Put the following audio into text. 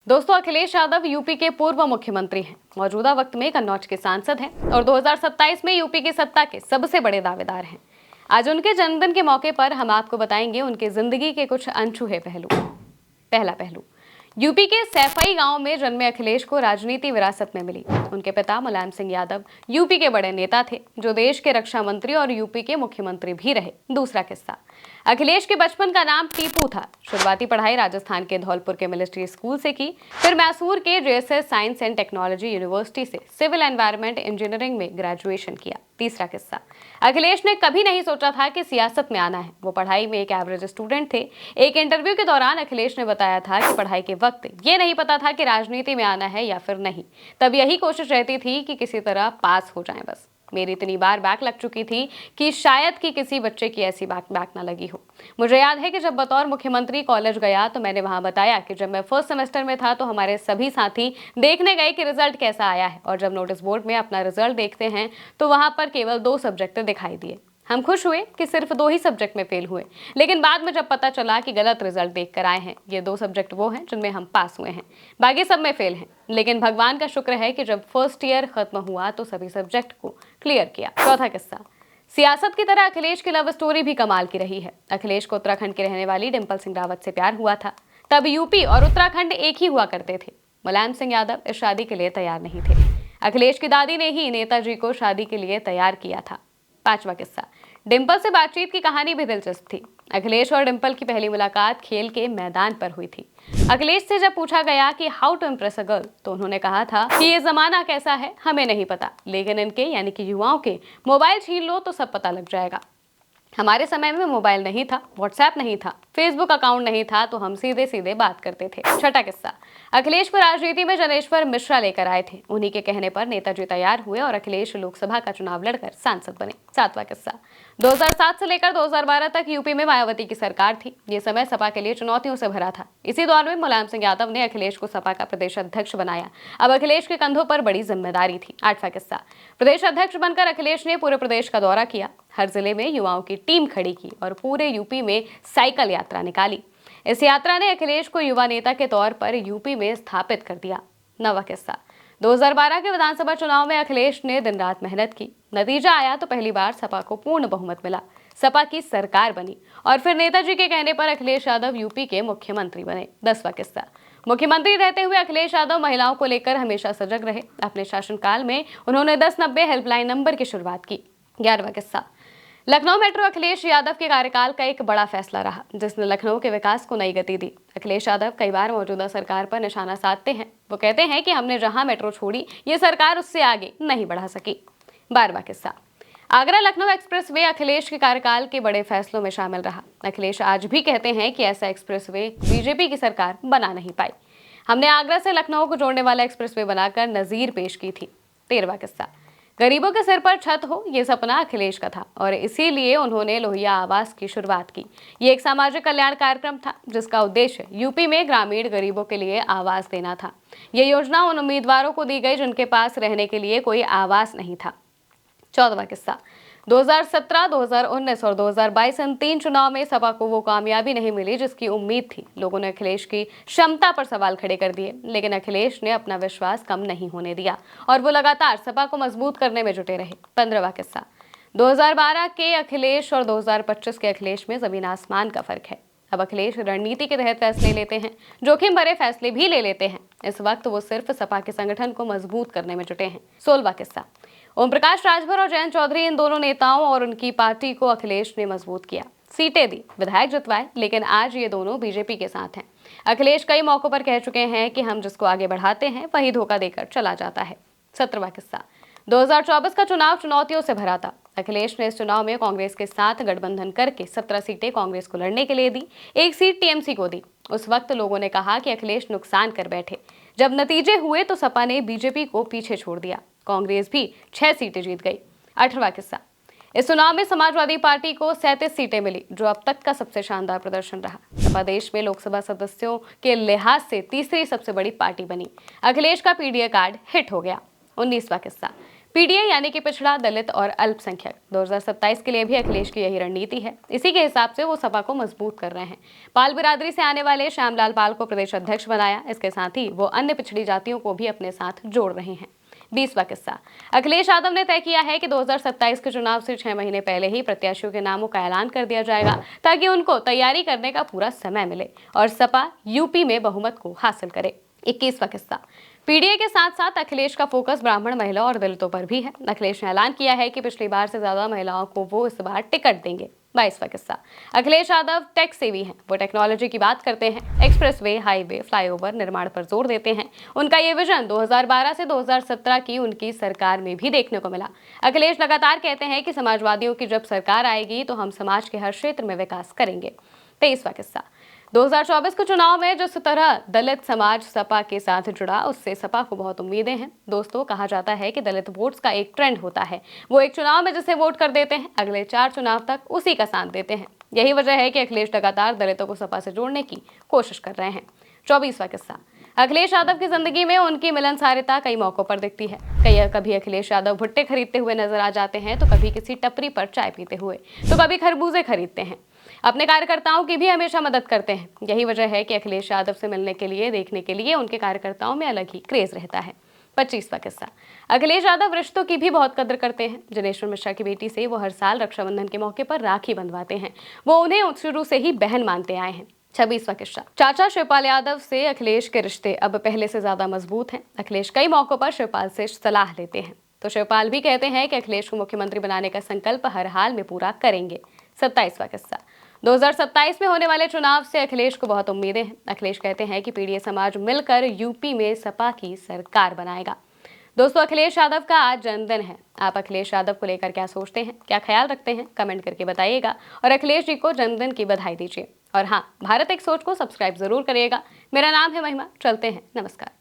दोस्तों, अखिलेश यादव यूपी के पूर्व मुख्यमंत्री हैं, मौजूदा वक्त में कन्नौज के सांसद हैं और 2027 में यूपी की सत्ता के सबसे बड़े दावेदार हैं। आज उनके जन्मदिन के मौके पर हम आपको बताएंगे उनकी जिंदगी के कुछ अनछुए पहलू। पहला पहलू, यूपी के सैफई गांव में जन्मे अखिलेश को राजनीति विरासत में मिली। उनके पिता मुलायम सिंह यादव यूपी के बड़े नेता थे, जो देश के रक्षा मंत्री और यूपी के मुख्यमंत्री भी रहे। दूसरा किस्सा, अखिलेश के बचपन का नाम टीपू था। शुरुआती पढ़ाई राजस्थान के धौलपुर के मिलिट्री स्कूल से की, फिर मैसूर के JSS science and technology university से सिविल एनवायरनमेंट इंजीनियरिंग में ग्रेजुएशन किया। तीसरा किस्सा, अखिलेश ने कभी नहीं सोचा था कि सियासत में आना है। वो पढ़ाई में एक एवरेज स्टूडेंट थे। एक इंटरव्यू के दौरान अखिलेश ने बताया था कि पढ़ाई के वक्त ये नहीं पता था कि राजनीति में आना है या फिर नहीं। तब यही कोशिश रहती थी कि किसी तरह पास हो जाएं बस। मेरी इतनी बार बैक लग चुकी थी कि शायद कि किसी बच्चे की ऐसी बैक ना लगी हो। मुझे याद है कि जब बतौर मुख्यमंत्री कॉलेज गया तो मैंने वहां बताया कि जब मैं फर्स्ट सेमेस्टर में था तो हमारे सभी साथी देखने गए कि रिजल्ट कैसा आया है, और जब नोटिस बोर्ड में अपना रिजल्ट देखते हैं तो वहां पर केवल 2 सब्जेक्ट दिखाई दिए। हम खुश हुए कि सिर्फ 2 ही सब्जेक्ट में फेल हुए, लेकिन बाद में जब पता चला कि गलत रिजल्ट देख कर आए हैं। ये 2 सब्जेक्ट वो हैं जिनमें हम पास हुए हैं, बाकी सब में फेल हैं। लेकिन भगवान का शुक्र है कि जब फर्स्ट ईयर खत्म हुआ तो सभी सब्जेक्ट को क्लियर किया। चौथा किस्सा, सियासत की तरह अखिलेश की लव स्टोरी भी कमाल की रही है। अखिलेश को उत्तराखंड की रहने वाली डिंपल सिंह रावत से प्यार हुआ था। तब यूपी और उत्तराखंड एक ही हुआ करते थे। मुलायम सिंह यादव इस शादी के लिए तैयार नहीं थे। अखिलेश की दादी ने ही नेताजी को शादी के लिए तैयार किया था। पांचवा किस्सा, डिंपल से बातचीत की कहानी भी दिलचस्प थी। अखिलेश और डिंपल की पहली मुलाकात खेल के मैदान पर हुई थी। अखिलेश से जब पूछा गया कि how to impress a girl, तो उन्होंने कहा था कि ये जमाना कैसा है हमें नहीं पता, लेकिन इनके यानी कि युवाओं के मोबाइल छीन लो तो सब पता लग जाएगा। हमारे समय में मोबाइल नहीं था, व्हाट्सएप नहीं था, फेसबुक अकाउंट नहीं था, तो हम सीधे सीधे बात करते थे। छठा किस्सा, अखिलेश को राजनीति में जनेश्वर मिश्रा लेकर आए थे। उन्हीं के कहने पर नेताजी तैयार हुए और अखिलेश लोकसभा का चुनाव लड़कर सांसद बने। सातवां किस्सा, 2007 से लेकर 2012 तक यूपी में मायावती की सरकार थी। ये समय सपा के लिए चुनौतियों से भरा था। इसी दौर में मुलायम सिंह यादव ने अखिलेश को सपा का प्रदेश अध्यक्ष बनाया। अब अखिलेश के कंधों पर बड़ी जिम्मेदारी थी। आठवां किस्सा, प्रदेश अध्यक्ष बनकर अखिलेश ने पूरे प्रदेश का दौरा किया, हर जिले में युवाओं की टीम खड़ी की और पूरे यूपी में साइकिल यात्रा निकाली। इस यात्रा ने अखिलेश को युवा नेता के तौर पर यूपी में स्थापित कर दिया। नवा किस्सा, 2012 के विधानसभा चुनाव में अखिलेश ने दिन रात मेहनत की। नतीजा आया तो पहली बार सपा को पूर्ण बहुमत मिला, सपा की सरकार बनी और फिर नेताजी के कहने पर अखिलेश यादव यूपी के मुख्यमंत्री बने। 10वां किस्सा, मुख्यमंत्री रहते हुए अखिलेश यादव महिलाओं को लेकर हमेशा सजग रहे। अपने शासनकाल में उन्होंने 1090 हेल्पलाइन नंबर की शुरुआत की। 11वां किस्सा, लखनऊ मेट्रो अखिलेश यादव के कार्यकाल का एक बड़ा फैसला रहा, जिसने लखनऊ के विकास को नई गति दी। अखिलेश यादव कई बार मौजूदा सरकार पर निशाना साधते हैं। वो कहते हैं कि हमने जहां मेट्रो छोड़ी, ये सरकार उससे आगे नहीं बढ़ा सकी। 12वां किस्सा, आगरा लखनऊ एक्सप्रेसवे अखिलेश के कार्यकाल के बड़े फैसलों में शामिल रहा। अखिलेश आज भी कहते हैं कि ऐसा एक्सप्रेसवे बीजेपी की सरकार बना नहीं पाई। हमने आगरा से लखनऊ को जोड़ने वाला एक्सप्रेसवे बनाकर नजीर पेश की थी। 13वां किस्सा, गरीबों के सिर पर छत हो, ये सपना अखिलेश का था और इसीलिए उन्होंने लोहिया आवास की शुरुआत की। ये एक सामाजिक कल्याण कार्यक्रम था जिसका उद्देश्य यूपी में ग्रामीण गरीबों के लिए आवास देना था। ये योजना उन उम्मीदवारों को दी गई जिनके पास रहने के लिए कोई आवास नहीं था। 14वां किस्सा, 2017, 2019 और 2022 इन 3 चुनाव में सपा को वो कामयाबी नहीं मिली जिसकी उम्मीद थी। लोगों ने अखिलेश की क्षमता पर सवाल खड़े कर दिए, लेकिन अखिलेश ने अपना विश्वास कम नहीं होने दिया और वो लगातार सपा को मजबूत करने में जुटे रहे। 15वां किस्सा, 2012 के अखिलेश और 2025 के अखिलेश में जमीन आसमान का फर्क है। अब अखिलेश रणनीति के तहत फैसले लेते हैं, जोखिम भरे फैसले भी ले लेते हैं। इस वक्त वो सिर्फ सपा के संगठन को मजबूत करने में जुटे हैं। 16वां किस्सा, ओम प्रकाश राजभर और जयंत चौधरी, इन दोनों नेताओं और उनकी पार्टी को अखिलेश ने मजबूत किया, सीटें दी, विधायक जितवाए, लेकिन आज ये दोनों बीजेपी के साथ हैं। अखिलेश कई मौकों पर कह चुके हैं कि हम जिसको आगे बढ़ाते हैं वही धोखा देकर चला जाता है। 17वां किस्सा, 2024 का चुनाव चुनौतियों से भरा था। अखिलेश ने इस चुनाव में कांग्रेस के साथ गठबंधन करके 17 सीटें कांग्रेस को लड़ने के लिए दी, 1 सीट टीएमसी को दी। उस वक्त लोगों ने कहा कि अखिलेश नुकसान कर बैठे। जब नतीजे हुए तो सपा ने बीजेपी को पीछे छोड़ दिया, कांग्रेस भी 6 सीटें जीत गई। 18वां किस्सा, इस चुनाव में समाजवादी पार्टी को 37 सीटें मिली, जो अब तक का सबसे शानदार प्रदर्शन रहा। सपा देश में लोकसभा सदस्यों के लिहाज से तीसरी सबसे बड़ी पार्टी बनी। अखिलेश का पीडीए कार्ड हिट हो गया। 19वां किस्सा, पीडीए यानी कि पिछड़ा, दलित और अल्पसंख्यक। 2027 के लिए भी अखिलेश की यही रणनीति है। इसी के हिसाब से वो सपा को मजबूत कर रहे हैं। पाल बिरादरी से आने वाले श्यामलाल पाल को प्रदेश अध्यक्ष बनाया। इसके साथ ही वो अन्य पिछड़ी जातियों को भी अपने साथ जोड़ रहे हैं। 20वां किस्सा। अखिलेश यादव ने तय किया है कि 2027 के चुनाव से 6 महीने पहले ही प्रत्याशियों के नामों का ऐलान कर दिया जाएगा, ताकि उनको तैयारी करने का पूरा समय मिले और सपा यूपी में बहुमत को हासिल करे। 21वां किस्सा। पीडीए के साथ साथ अखिलेश का फोकस ब्राह्मण, महिला और दलितों पर भी है। अखिलेश ने ऐलान किया है कि पिछली बार से ज्यादा महिलाओं को वो इस बार टिकट देंगे। 22वां किस्सा। अखिलेश यादव टेक सेवी हैं। वो टेक्नोलॉजी की बात करते हैं, एक्सप्रेसवे, हाईवे, फ्लाईओवर निर्माण पर जोर देते हैं। उनका ये विजन 2012 से 2017 की उनकी सरकार में भी देखने को मिला। अखिलेश लगातार कहते हैं कि समाजवादियों की जब सरकार आएगी तो हम समाज के हर क्षेत्र में विकास करेंगे। 23वां किस्सा। 2024 के चुनाव में जिस तरह दलित समाज सपा के साथ जुड़ा, उससे सपा को बहुत उम्मीदें हैं। दोस्तों, कहा जाता है कि दलित वोट्स का एक ट्रेंड होता है। वो एक चुनाव में जिसे वोट कर देते हैं, अगले 4 चुनाव तक उसी का साथ देते हैं। यही वजह है कि अखिलेश लगातार दलितों को सपा से जोड़ने की कोशिश कर रहे हैं। 24वां किस्सा। अखिलेश यादव की जिंदगी में उनकी मिलनसारिता कई मौकों पर दिखती है। कभी अखिलेश यादव भुट्टे खरीदते हुए नजर आ जाते हैं, तो कभी किसी टपरी पर चाय पीते हुए, तो कभी खरबूजे खरीदते हैं। अपने कार्यकर्ताओं की भी हमेशा मदद करते हैं। यही वजह है कि अखिलेश यादव से मिलने के लिए, देखने के लिए उनके कार्यकर्ताओं में अलग ही क्रेज रहता है। 25वां किस्सा। अखिलेश यादव रिश्तों की भी बहुत कदर करते हैं। जनेश्वर मिश्रा की बेटी से वो हर साल रक्षाबंधन के मौके पर राखी बंधवाते हैं। वो उन्हें शुरू से ही बहन मानते आए हैं। 26वां किस्सा। चाचा शिवपाल यादव से अखिलेश के रिश्ते अब पहले से ज्यादा मजबूत हैं। अखिलेश कई मौकों पर शिवपाल से सलाह लेते हैं, तो शिवपाल भी कहते हैं कि अखिलेश को मुख्यमंत्री बनाने का संकल्प हर हाल में पूरा करेंगे। 27वां किस्सा। 2027 में होने वाले चुनाव से अखिलेश को बहुत उम्मीदें हैं। अखिलेश कहते हैं कि पीडीए समाज मिलकर यूपी में सपा की सरकार बनाएगा। दोस्तों, अखिलेश यादव का आज जन्मदिन है। आप अखिलेश यादव को लेकर क्या सोचते हैं, क्या ख्याल रखते हैं, कमेंट करके बताइएगा और अखिलेश जी को जन्मदिन की बधाई दीजिए। और हाँ, भारत एक सोच को सब्सक्राइब जरूर करिएगा। मेरा नाम है महिमा। चलते हैं, नमस्कार।